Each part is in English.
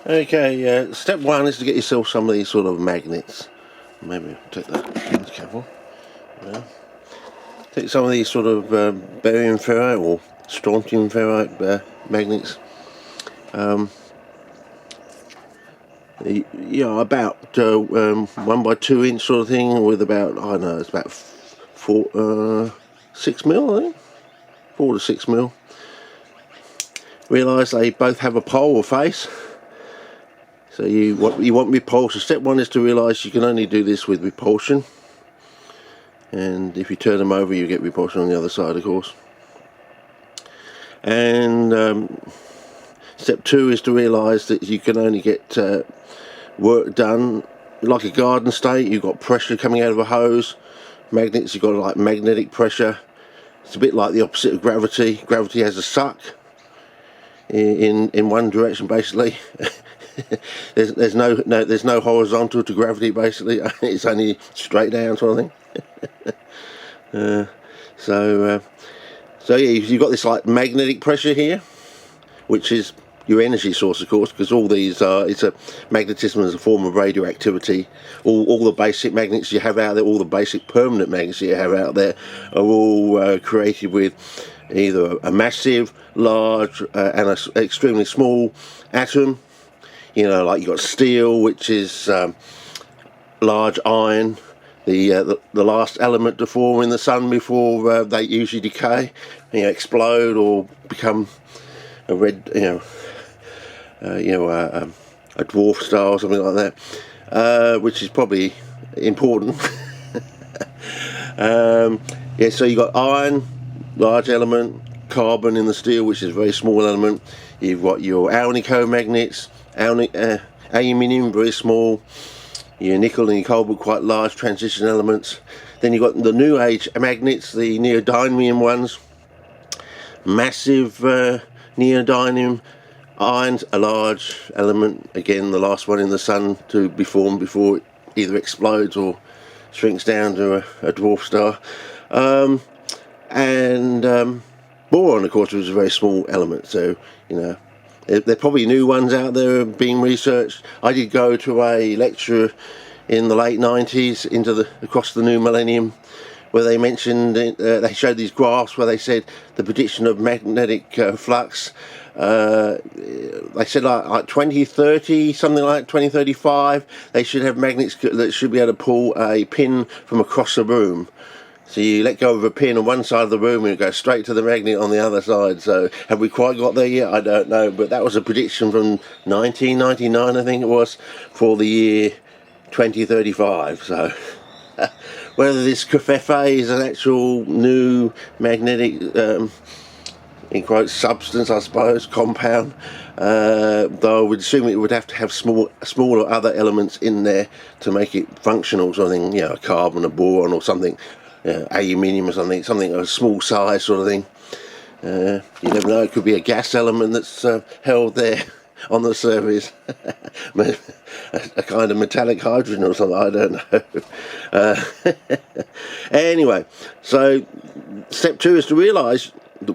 Okay, step one is to get yourself some of these sort of magnets. Maybe take that cap off. Yeah. Take some of these sort of barium ferrite or strontium ferrite magnets. Yeah, about 1 by 2 inch sort of thing, with about, I don't know, it's about 6 mil, I think, 4 to 6 mil. Realise they both have a pole or face. So you want repulsion. Step one is to realise you can only do this with repulsion, and if you turn them over you get repulsion on the other side, of course. And step two is to realise that you can only get work done like a garden state. You've got pressure coming out of a hose. Magnets, you've got like magnetic pressure. It's a bit like the opposite of gravity. Gravity has a suck in one direction, basically. there's no horizontal to gravity, basically. It's only straight down sort of thing. So yeah, you've got this like magnetic pressure here, which is your energy source, of course, because all these it's a magnetism as a form of radioactivity. All the basic magnets you have out there, all the basic permanent magnets you have out there, are all created with either a massive, large, and an extremely small atom. You know, like you've got steel, which is large iron, the last element to form in the sun before they usually decay, explode or become a red, a dwarf star or something like that, which is probably important. Yeah, so you've got iron, large element, carbon in the steel, which is a very small element. You've got your alnico-magnets, aluminium, very small, your nickel and your cobalt, quite large transition elements. Then you've got the new age magnets, the neodymium ones, massive neodymium ions, a large element, again the last one in the sun to be formed before it either explodes or shrinks down to a dwarf star. And boron, of course, was a very small element, so there are probably new ones out there being researched. I did go to a lecture in the late 90s across the new millennium, where they mentioned, they showed these graphs where they said the prediction of magnetic flux, they said like 2030, something like 2035, they should have magnets that should be able to pull a pin from across the room. So you let go of a pin on one side of the room and it goes straight to the magnet on the other side. So have we quite got there yet? I don't know, but that was a prediction from 1999, I think it was, for the year 2035. So whether this covfefe is an actual new magnetic, in quotes, substance, I suppose, compound, though I would assume it would have to have smaller other elements in there to make it functional, something, a carbon, a boron or something. Aluminium or something of a small size sort of thing. You never know, it could be a gas element that's held there on the surface. A kind of metallic hydrogen or something, I don't know. Anyway, so step two is to realise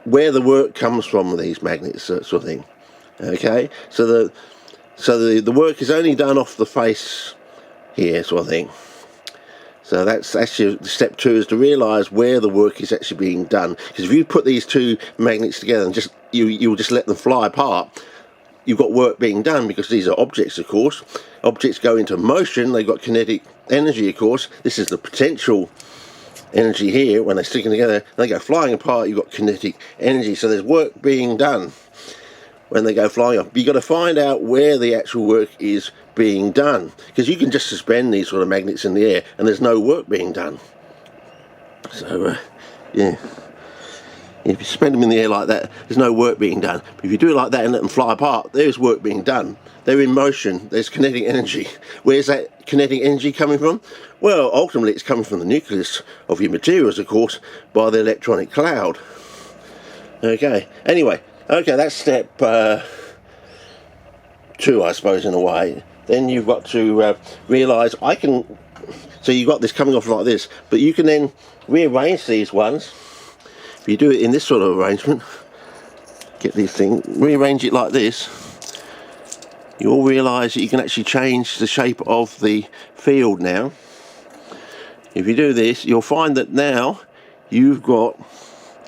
where the work comes from with these magnets, sort of thing. Okay, so the work is only done off the face here, sort of thing. So that's actually step two, is to realise where the work is actually being done. Because if you put these two magnets together and you'll just let them fly apart, you've got work being done, because these are objects, of course. Objects go into motion, they've got kinetic energy, of course. This is the potential energy here. When they're sticking together, they go flying apart, you've got kinetic energy. So there's work being done when they go flying up. You've got to find out where the actual work is being done, because you can just suspend these sort of magnets in the air and there's no work being done. So yeah, if you suspend them in the air like that, there's no work being done. But if you do it like that and let them fly apart, there's work being done. They're in motion, there's kinetic energy. Where's that kinetic energy coming from? Well, ultimately it's coming from the nucleus of your materials, of course, by the electronic cloud. Okay, anyway, okay, that's step two, I suppose, in a way. Then you've got to realise so you've got this coming off like this, but you can then rearrange these ones. If you do it in this sort of arrangement, get these things, rearrange it like this, you all realise that you can actually change the shape of the field now. If you do this, you'll find that now you've got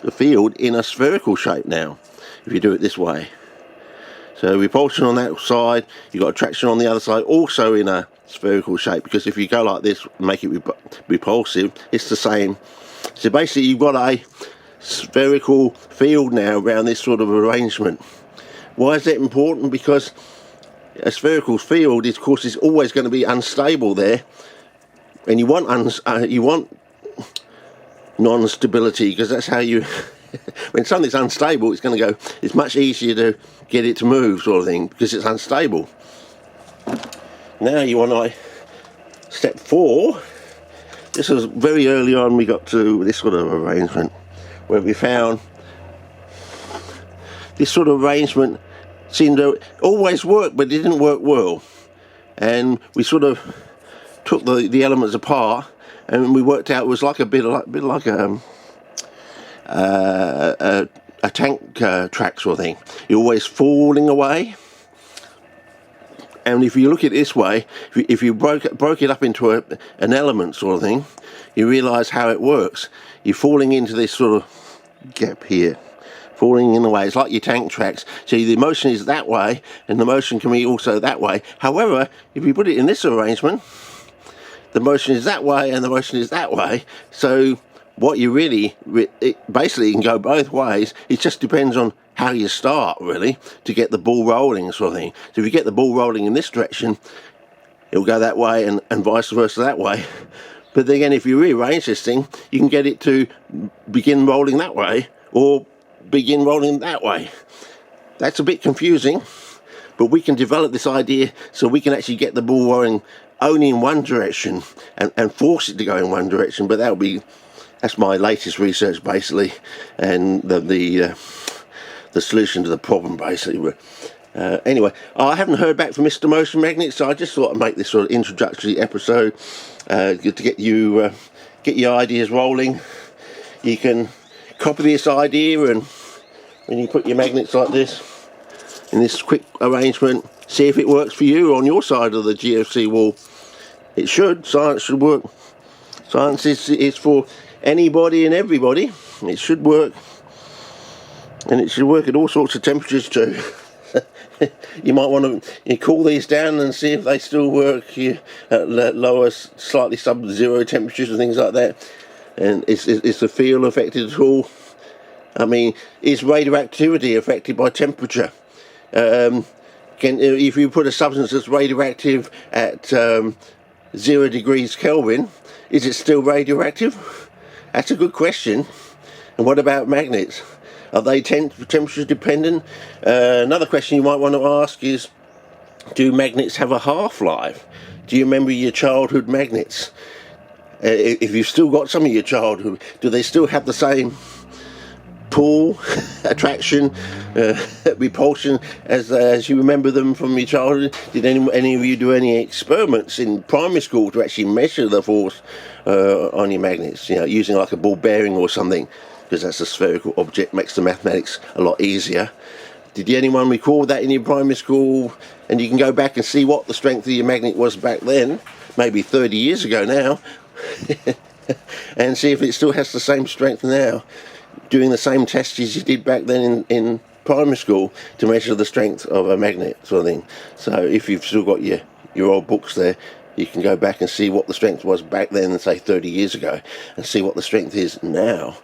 the field in a spherical shape now, if you do it this way. So repulsion on that side, you've got attraction on the other side, also in a spherical shape, because if you go like this, make it repulsive, it's the same. So basically you've got a spherical field now around this sort of arrangement. Why is that important? Because a spherical field, of course, is always going to be unstable there, and you want non-stability, because that's how you when something's unstable, it's going to go, it's much easier to get it to move, sort of thing, because it's unstable. Now you want to step 4. This was very early on, we got to this sort of arrangement where we found this sort of arrangement seemed to always work, but it didn't work well. And we sort of took the elements apart, and we worked out it was like a bit like a tank track sort of thing. You're always falling away. And if you look at it this way, if you broke it up into an element sort of thing, you realise how it works. You're falling into this sort of gap here, falling in the way. It's like your tank tracks. So the motion is that way, and the motion can be also that way. However, if you put it in this arrangement, the motion is that way and the motion is that way. So what you really, basically can go both ways. It just depends on how you start, really, to get the ball rolling, sort of thing. So if you get the ball rolling in this direction, it'll go that way, and vice versa that way. But then again, if you rearrange this thing, you can get it to begin rolling that way or begin rolling that way. That's a bit confusing, but we can develop this idea so we can actually get the ball rolling only in one direction and force it to go in one direction. But that's my latest research, basically, and the solution to the problem, basically. Anyway, I haven't heard back from Mr. Motion Magnet, so I just thought I'd make this sort of introductory episode to get your ideas rolling. You can copy this idea, and when you put your magnets like this in this quick arrangement, see if it works for you on your side of the GFC wall. It should. Science should work. Science is for anybody and everybody. It should work. And it should work at all sorts of temperatures too. You might want to cool these down and see if they still work at lower, slightly sub-zero temperatures and things like that. And is the field affected at all? I mean, is radioactivity affected by temperature? If you put a substance that's radioactive at 0 degrees Kelvin, is it still radioactive? That's a good question. And what about magnets? Are they temperature dependent? Another question you might want to ask is, do magnets have a half-life? Do you remember your childhood magnets? If you've still got some of your childhood, do they still have the same pull, attraction, repulsion as you remember them from your childhood? Did any of you do any experiments in primary school to actually measure the force on your magnets, using like a ball bearing or something? Because that's a spherical object, makes the mathematics a lot easier. Did anyone record that in your primary school? And you can go back and see what the strength of your magnet was back then, maybe 30 years ago now, and see if it still has the same strength now, doing the same tests as you did back then in primary school to measure the strength of a magnet, sort of thing. So if you've still got your old books there, you can go back and see what the strength was back then, say 30 years ago, and see what the strength is now.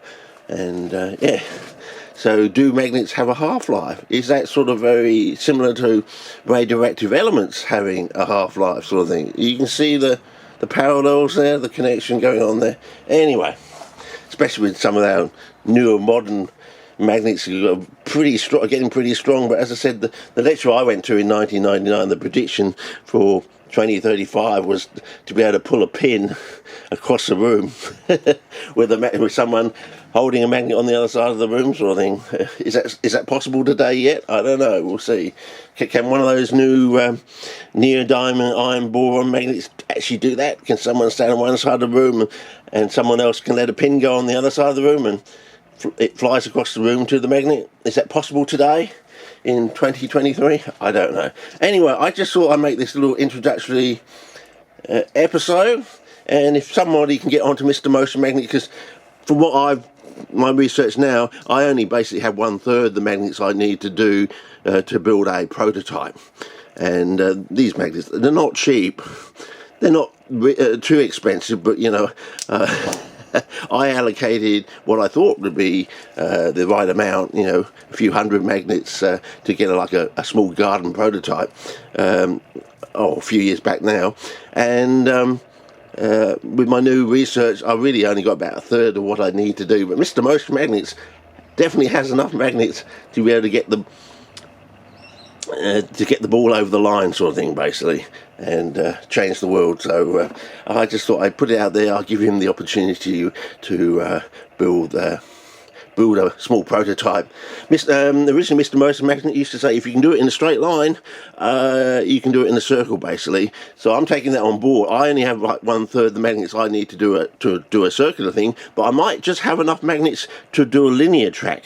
And yeah, so do magnets have a half-life? Is that sort of very similar to radioactive elements having a half-life, sort of thing? You can see the parallels there, the connection going on there. Anyway, especially with some of our newer modern magnets, are getting pretty strong. But as I said, the lecture I went to in 1999, the prediction for 2035 was to be able to pull a pin across the room with someone holding a magnet on the other side of the room, sort of thing. Is that possible today yet? I don't know. We'll see. Can one of those new neodymium iron boron magnets actually do that? Can someone stand on one side of the room and someone else can let a pin go on the other side of the room and it flies across the room to the magnet? Is that possible today? in 2023? I don't know. Anyway, I just thought I'd make this little introductory episode, and if somebody can get onto Mr. Motion Magnet, because from what my research now, I only basically have 1/3 the magnets I need to do to build a prototype. And these magnets, they're not cheap, they're not too expensive, but you know, I allocated what I thought would be the right amount, you know, a few hundred magnets to get like a small garden prototype, a few years back now. And with my new research, I really only got about 1/3 of what I need to do. But Mr. Motion Magnets definitely has enough magnets to be able to get the ball over the line, sort of thing, basically, and change the world. So I just thought I'd put it out there. I'll give him the opportunity to build a small prototype. Originally, Mr. Motion Magnet used to say if you can do it in a straight line, you can do it in a circle, basically. So I'm taking that on board. I only have like 1/3 the magnets I need to do a circular thing, but I might just have enough magnets to do a linear track.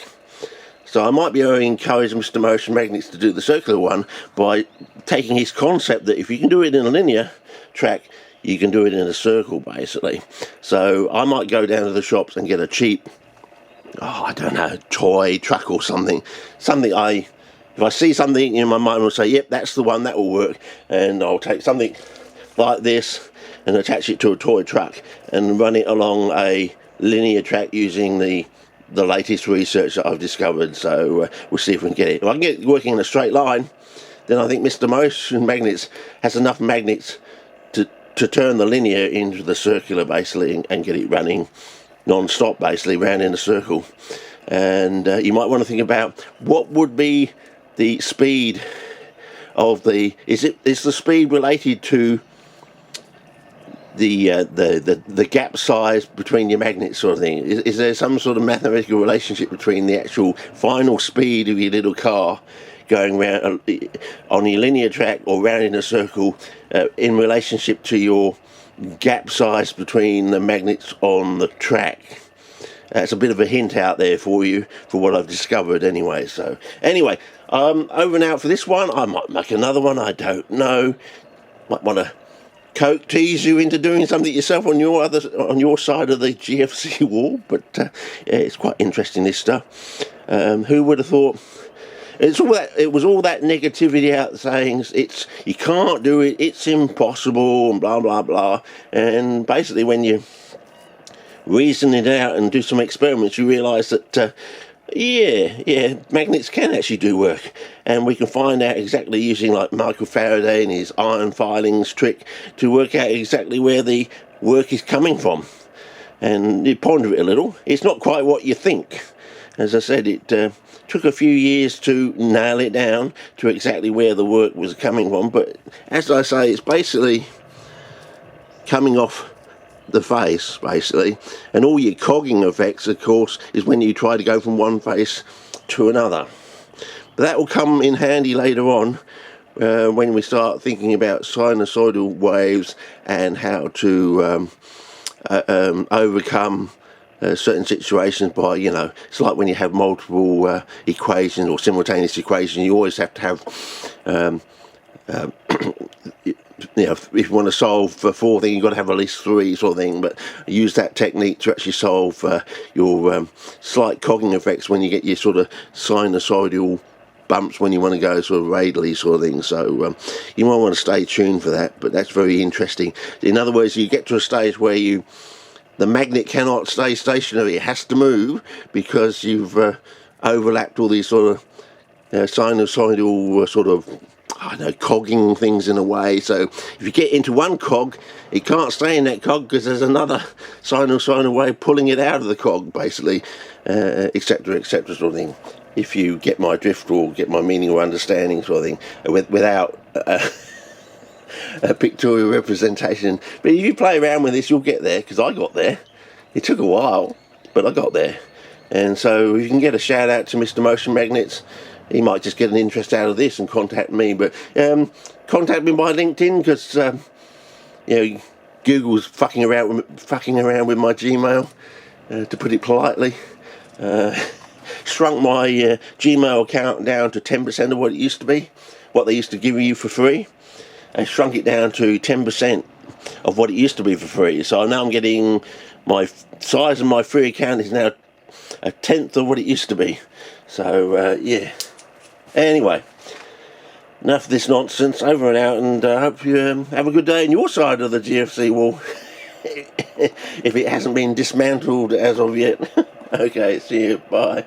So I might be able to encourage Mr. Motion Magnets to do the circular one by taking his concept that if you can do it in a linear track, you can do it in a circle, basically. So I might go down to the shops and get a cheap, I don't know, toy truck or something. If I see something in my mind, I'll say, yep, that's the one, that will work. And I'll take something like this and attach it to a toy truck and run it along a linear track using the latest research that I've discovered. So we'll see if we can get it. If I can get it working in a straight line, then I think Mr. Motion Magnets has enough magnets to turn the linear into the circular, basically, and get it running non-stop, basically, round in a circle. And you might want to think about what would be the speed of is the speed related to the gap size between your magnets, sort of thing? Is there some sort of mathematical relationship between the actual final speed of your little car going round on your linear track or round in a circle in relationship to your gap size between the magnets on the track? That's a bit of a hint out there for you, for what I've discovered anyway. So anyway, over and out for this one. I might make another one, I don't know. Might want to tease you into doing something yourself on your side of the GFC wall, but yeah, it's quite interesting, this stuff. Who would have thought? It was all that negativity out saying you can't do it, it's impossible, and blah blah blah. And basically, when you reason it out and do some experiments, you realise that yeah, magnets can actually do work, and we can find out exactly using like Michael Faraday and his iron filings trick to work out exactly where the work is coming from. And you ponder it a little, it's not quite what you think. As I said, it took a few years to nail it down to exactly where the work was coming from, but as I say, it's basically coming off the face, basically. And all your COGGING effects, of course, is when you try to go from one face to another. But that will come in handy later on when we start thinking about sinusoidal waves and how to overcome certain situations by, you know, it's like when you have multiple equations or simultaneous equations, you always have to have you know, if you want to solve for 4 things, you've got to have at least 3, sort of thing. But use that technique to actually solve your slight COGGING effects when you get your sort of sinusoidal bumps when you want to go sort of radially, sort of thing. So you might want to stay tuned for that, but that's very interesting. In other words, you get to a stage where the magnet cannot stay stationary, it has to move, because you've overlapped all these sort of sinusoidal sort of, I don't know, COGGING things in a way. So if you get into one cog, it can't stay in that cog because there's another sinusoidal wave pulling it out of the cog, basically, etc., sort of thing. If you get my drift or get my meaning or understanding, sort of thing, without a pictorial representation. But if you play around with this, you'll get there, because I got there. It took a while, but I got there. And so you can get a shout out to Mr. Motion Magnets. He might just get an interest out of this and contact me. But contact me by LinkedIn, because you know, Google's fucking around with my Gmail, to put it politely. shrunk my Gmail account down to 10% of what it used to be, what they used to give you for free. I shrunk it down to 10% of what it used to be for free. So now I'm getting, my size of my free account is now a tenth of what it used to be. So yeah. Anyway, enough of this nonsense. Over and out, and I hope you have a good day on your side of the GFC wall. If it hasn't been dismantled as of yet. Okay, see you. Bye.